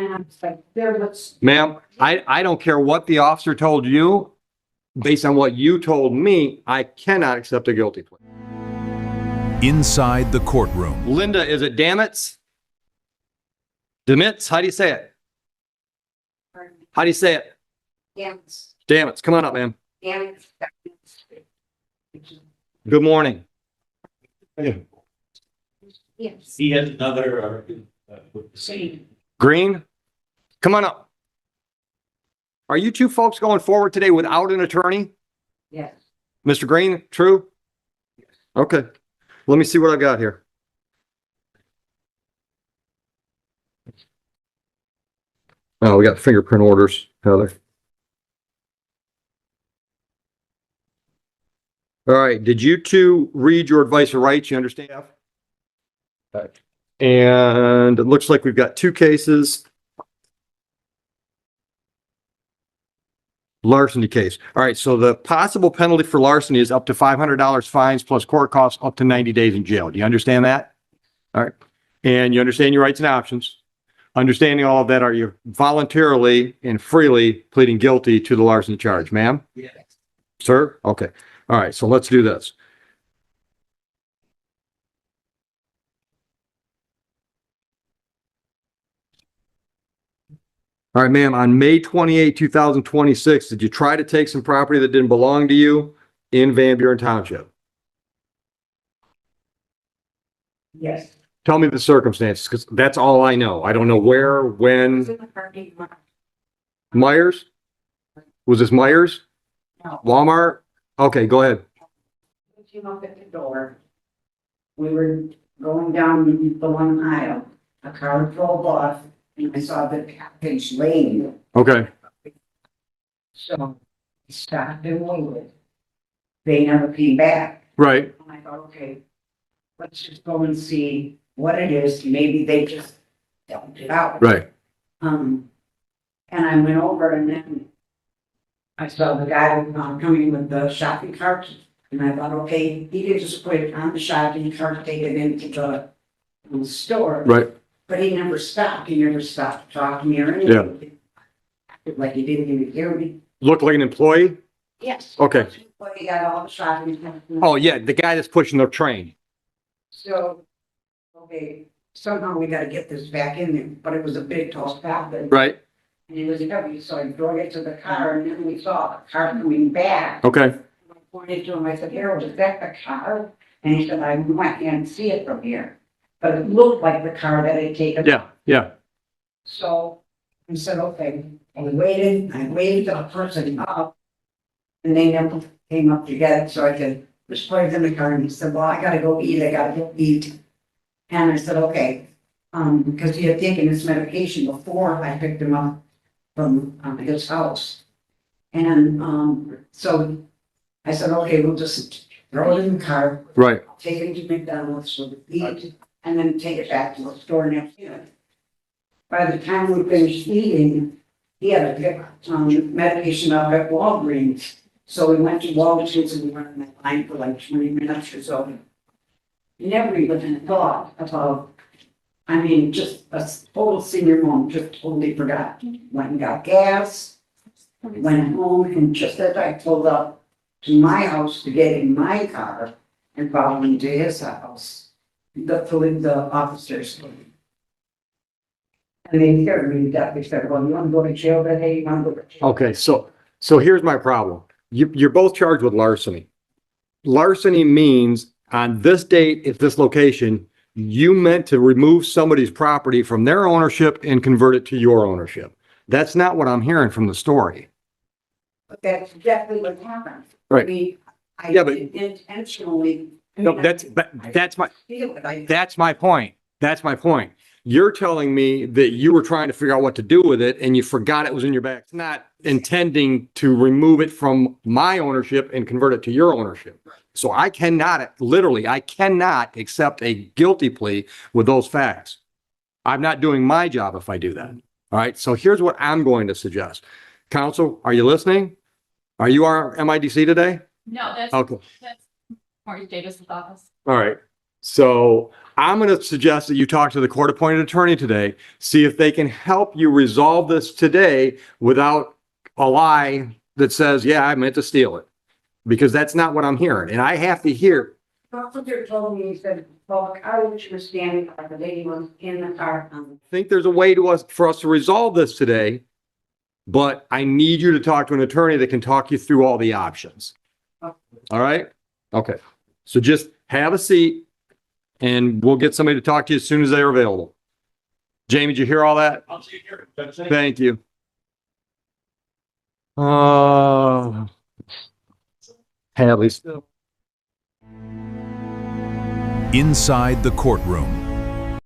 And I was like, there was. Ma'am, I don't care what the officer told you. Based on what you told me, I cannot accept a guilty plea. Inside the courtroom. Linda, is it Damitz? Damitz, how do you say it? How do you say it? Yes. Damitz, come on up, ma'am. Yes. Good morning. Yes. He has another, with the same. Green, come on up. Are you two folks going forward today without an attorney? Yes. Mr. Green, true? Okay, let me see what I've got here. Oh, we got fingerprint orders, Heather. All right, did you two read your advice of rights? You understand? Okay. And it looks like we've got two cases. Larceny case. All right, so the possible penalty for larceny is up to $500 fines plus court costs up to 90 days in jail. Do you understand that? All right. And you understand your rights and options. Understanding all of that, are you voluntarily and freely pleading guilty to the larceny charge, ma'am? Yes. Sir? Okay. All right, so let's do this. All right, ma'am, on May 28, 2026, did you try to take some property that didn't belong to you in Van Buren Township? Yes. Tell me the circumstances, because that's all I know. I don't know where, when. Myers? Was this Myers? No. Walmart? Okay, go ahead. Came up at the door. We were going down the one aisle. A car drove off and I saw the package laying. Okay, So I stopped and waited. They never came back. right, And I thought, okay, let's just go and see what it is. Maybe they just dumped it out. right. And I went over and then I saw the guy coming with the shopping cart. And I thought, okay, he could just put it on the shopping cart, take it into the store. Right. But he never stopped. He never stopped to talk to me or anything. Acted like he didn't even hear me. Look like an employee? Yes. Okay. But he got all the shopping carts. Oh, yeah, the guy that's pushing the train. So, okay, somehow we gotta get this back in there, but it was a big tall package. Right, And it was heavy, so I drove it to the car and then we saw the car coming back. okay, I pointed to him, I said, Harold, is that the car? And he said, I went and see it from here. But it looked like the car that had taken. yeah, yeah, So I said, okay, I waited till the person up. And they never came up to get it, so I said, just put it in the car, and he said, well, I gotta go eat. And I said, okay, because he had taken his medication before I picked him up from his house. And so I said, okay, we'll just throw it in the car, right, take it to McDonald's, so we eat, and then take it back to the store next year. By the time we finished eating, he had to pick medication up at Walgreens. So we went to Walgreens and we were in that line for like 20 minutes or so. Never even thought about, I mean, just a total senior moment, just totally forgot. Went and got gas, went home, and just as I pulled up to my house to get in my car and followed him to his house, the officers. And they scared me to death. They said, well, you want to go to jail today? You want to go to jail? okay, so here's my problem. You're both charged with larceny. Larceny means on this date, at this location, you meant to remove somebody's property from their ownership and convert it to your ownership. That's not what I'm hearing from the story. But that's exactly what happened. Right. I Yeah, but- didn't intentionally. No, that's my Feel it. That's my point. That's my point. You're telling me that you were trying to figure out what to do with it and you forgot it was in your bag. It's not intending to remove it from my ownership and convert it to your ownership. So I cannot accept a guilty plea with those facts. I'm not doing my job if I do that. All right. So here's what I'm going to suggest. Counsel, are you listening? Are you our MIDC today? No, that's Okay. Mortgage Davis's office. All right. So I'm going to suggest that you talk to the court-appointed attorney today, see if they can help you resolve this today without a lie that says, yeah, I meant to steal it. Because that's not what I'm hearing. And I have to hear, Officer told me, he said, well, I was standing, like the lady was in the car. I think there's a way for us to resolve this today, but I need you to talk to an attorney that can talk you through all the options. All right? Okay. So just have a seat and we'll get somebody to talk to you as soon as they're available. Jamie, did you hear all that? I'll see you here. Thank you. Hadley still. Inside the courtroom.